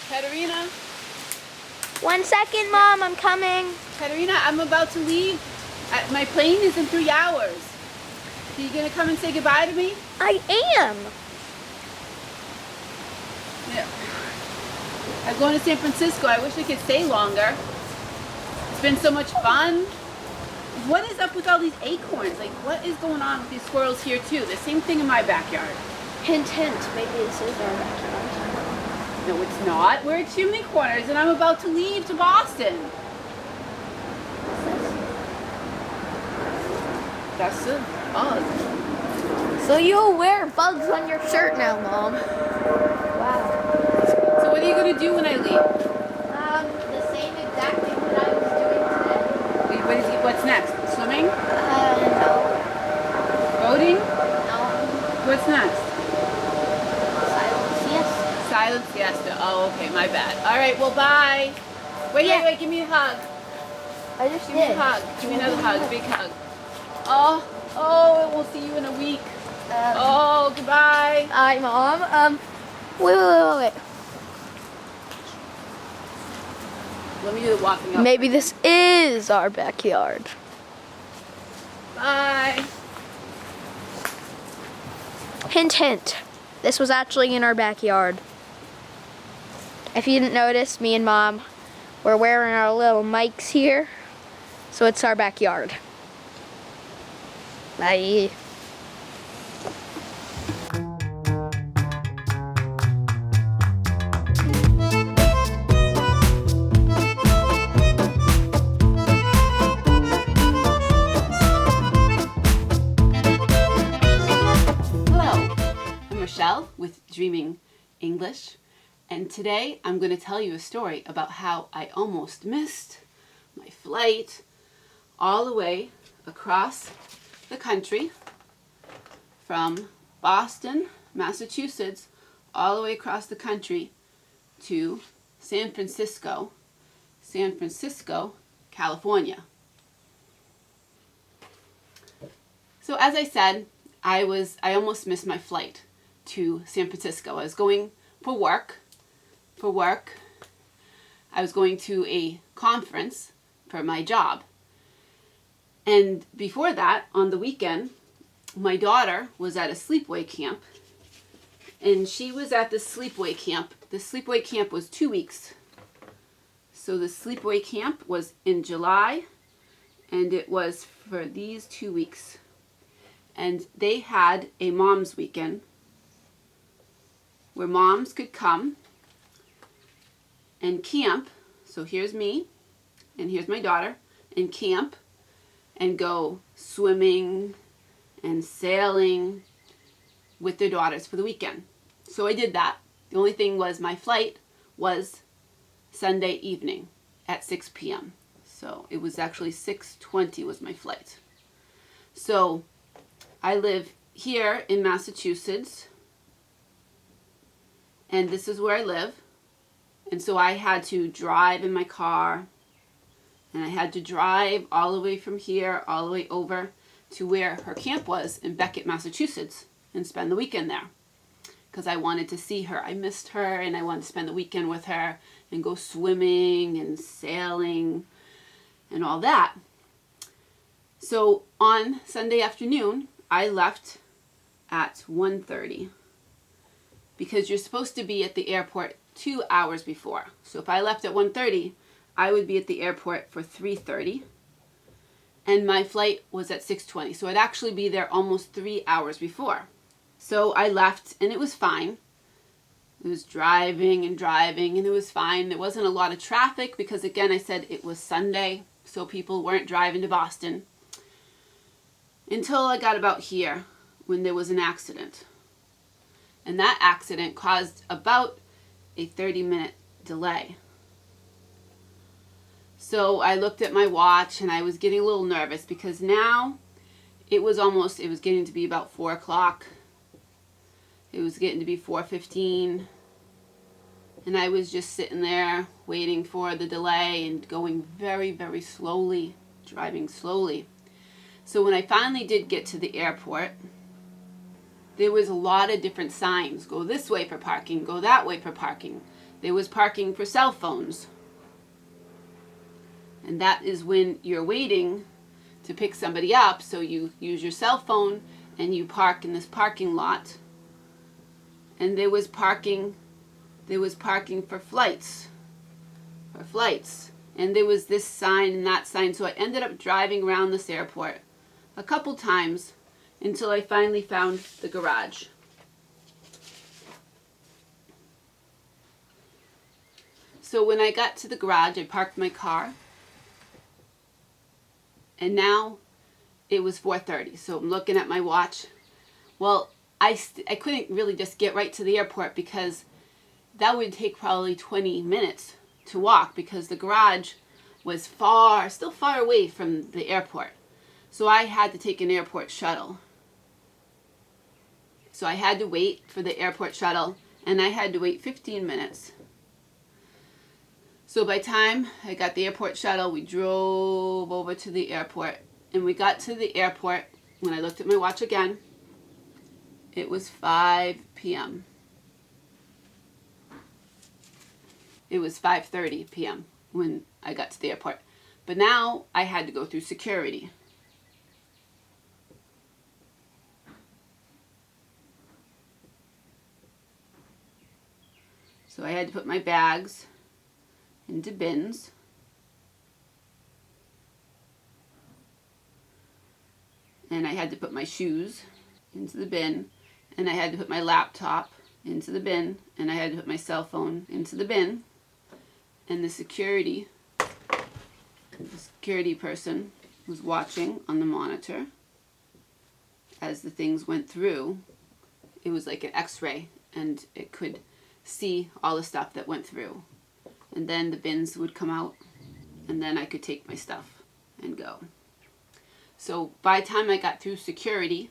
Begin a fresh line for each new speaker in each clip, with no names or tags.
Katerina?
1 second, Mom, I'm coming.
Katerina, I'm about to leave. My plane is in 3 hours. Are you gonna come and say goodbye to me?
I am.
Yeah. I'm going to San Francisco. I wish I could stay longer. It's been so much fun. What is up with all these acorns? Like, what is going on with these squirrels here too? The same thing in my backyard.
Hint, hint, maybe this is our backyard.
No, it's not. We're at Chimney Corners and I'm about to leave to Boston. That's a bug.
So you'll wear bugs on your shirt now, Mom. Wow.
So what are you going to do when I leave?
The same exact thing that I was doing today.
Wait, what's next? Swimming?
No.
Boating?
No.
What's next?
Silent siesta.
Silent siesta. Oh, okay, my bad. All right, well, bye. Wait, give me a hug.
I just
Give me a hug. Give me another hug, big hug. Oh, we'll see you in a week. Goodbye.
Hi, Mom. Wait.
Let me do the walking up.
Maybe this is our backyard.
Bye.
Hint, hint. This was actually in our backyard. If you didn't notice, me and Mom were wearing our little mics here. So it's our backyard. Bye.
With Dreaming English, and today I'm going to tell you a story about how I almost missed my flight all the way across the country from Boston, Massachusetts, all the way across the country to San Francisco, California. So as I said, I almost missed my flight to San Francisco. I was going for work. I was going to a conference for my job. And before that, on the weekend, my daughter was at a sleepaway camp. And she was at the sleepaway camp. The sleepaway camp was 2 weeks. So the sleepaway camp was in July, and it was for these 2 weeks. And they had a mom's weekend where moms could come and camp. So here's me and here's my daughter, and camp and go swimming and sailing with their daughters for the weekend. So I did that. The only thing was my flight was Sunday evening at 6 p.m. So it was actually 6:20 was my flight. So I live here in Massachusetts, and this is where I live. And so I had to drive in my car, and I had to drive all the way from here, all the way over to where her camp was in Beckett, Massachusetts, and spend the weekend there. Because I wanted to see her. I missed her, and I wanted to spend the weekend with her and go swimming and sailing and all that. So on Sunday afternoon, I left at 1:30. Because you're supposed to be at the airport 2 hours before. So if I left at 1:30, I would be at the airport for 3:30. And my flight was at 6:20. So I'd actually be there almost 3 hours before. So I left, and it was fine. It was driving, and it was fine. There wasn't a lot of traffic because, again, I said it was Sunday, so people weren't driving to Boston. Until I got about here when there was an accident. And that accident caused about a 30-minute delay. So I looked at my watch, and I was getting a little nervous because now it was getting to be about 4 o'clock. It was getting to be 4:15. And I was just sitting there waiting for the delay and going very, very slowly, driving slowly. So when I finally did get to the airport, there was a lot of different signs. Go this way for parking, go that way for parking. There was parking for cell phones. And that is when you're waiting to pick somebody up, so you use your cell phone and you park in this parking lot. And there was parking for flights. And there was this sign and that sign. So I ended up driving around this airport a couple times until I finally found the garage. So when I got to the garage, I parked my car. And now it was 4:30. So I'm looking at my watch. Well, I couldn't really just get right to the airport because that would take probably 20 minutes to walk because the garage was still far away from the airport. So I had to take an airport shuttle. So I had to wait for the airport shuttle, and I had to wait 15 minutes. So by the time I got the airport shuttle, we drove over to the airport. And we got to the airport, when I looked at my watch again, it was 5 p.m. It was 5:30 p.m. when I got to the airport. But now I had to go through security. So I had to put my bags into bins. And I had to put my shoes into the bin. And I had to put my laptop into the bin. And I had to put my cell phone into the bin. And the security person was watching on the monitor as the things went through. It was like an x-ray, and it could see all the stuff that went through. And then the bins would come out, and then I could take my stuff and go. So by the time I got through security,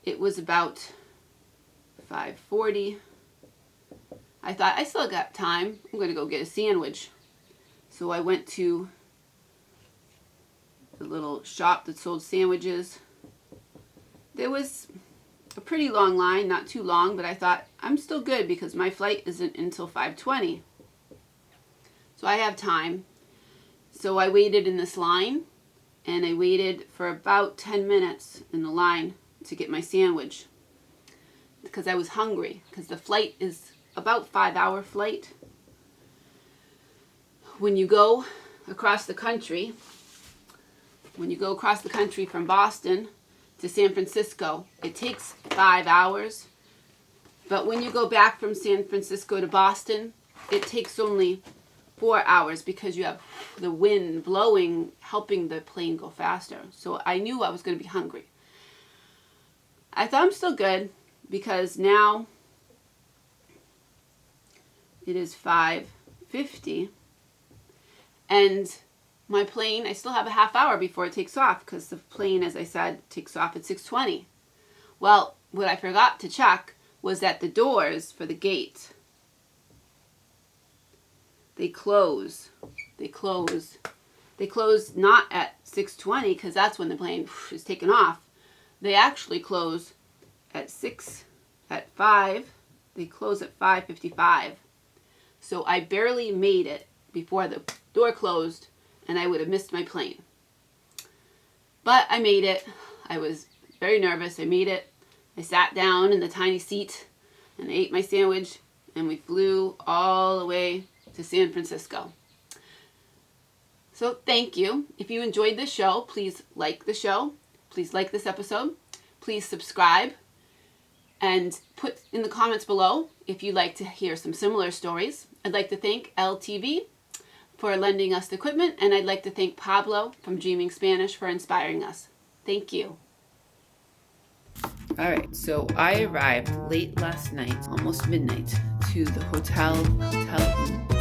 it was about 5:40. I thought, I still got time. I'm going to go get a sandwich. So I went to the little shop that sold sandwiches. There was a pretty long line, not too long, but I thought, I'm still good because my flight isn't until 5:20. So I have time. So I waited in this line, and I waited for about 10 minutes in the line to get my sandwich because I was hungry, because the flight is about 5-hour flight. When you go across the country from Boston to San Francisco, it takes 5 hours. But when you go back from San Francisco to Boston, it takes only 4 hours because you have the wind blowing, helping the plane go faster. So I knew I was going to be hungry. I thought I'm still good because now it is 5:50, and my plane, I still have a half hour before it takes off because the plane, as I said, takes off at 6:20. Well, what I forgot to check was that the doors for the gate, they close not at 6:20 because that's when the plane is taking off. They actually close at 5. They close at 5:55. So I barely made it before the door closed, and I would have missed my plane. But I made it. I was very nervous. I made it. I sat down in the tiny seat, and I ate my sandwich, and we flew all the way to San Francisco. So thank you. If you enjoyed this show, please like the show. Please like this episode. Please subscribe. And put in the comments below if you'd like to hear some similar stories. I'd like to thank LTV for lending us the equipment, and I'd like to thank Pablo from Dreaming Spanish for inspiring us. Thank you. All right, so I arrived late last night, almost midnight, to the hotel in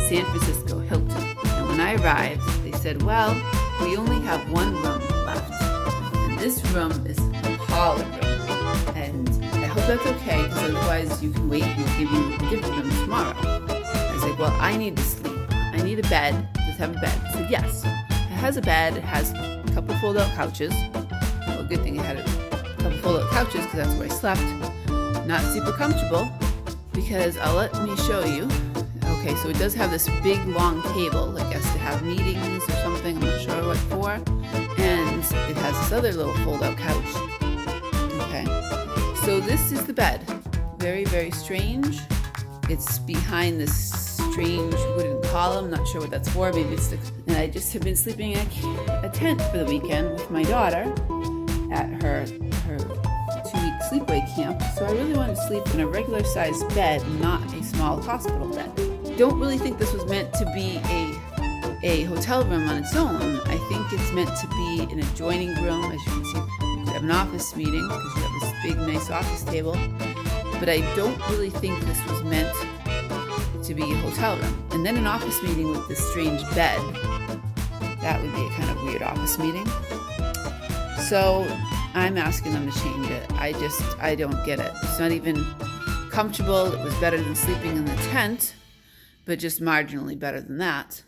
San Francisco, Hilton. And when I arrived, they said, well, we only have one room left. And this room is a Holly room. And I hope that's okay, because otherwise you can wait and we'll give you a different room tomorrow. I was like, well, I need to sleep. I need a bed. Does it have a bed? I said, yes. It has a bed. It has a couple fold-out couches. Well, good thing it had a couple fold-out couches, because that's where I slept. Not super comfortable, because let me show you. Okay, Okay, so it does have this big long table, I guess to have meetings or something, I'm not sure what for. And it has this other little fold-out couch. Okay, so this is the bed. Very, very strange. It's behind this strange wooden column, not sure what that's for, maybe it's the... And I just have been sleeping in a tent for the weekend with my daughter at her 2-week sleepaway camp, so I really wanted to sleep in a regular sized bed, not a small hospital bed. Don't really think this was meant to be a hotel room on its own. I think it's meant to be an adjoining room. As you can see, you could have an office meeting because you have this big, nice office table. But I don't really think this was meant to be a hotel room. And then an office meeting with this strange bed. That would be a kind of weird office meeting. So I'm asking them to change it. I don't get it. It's not even comfortable. It was better than sleeping in the tent, but just marginally better than that.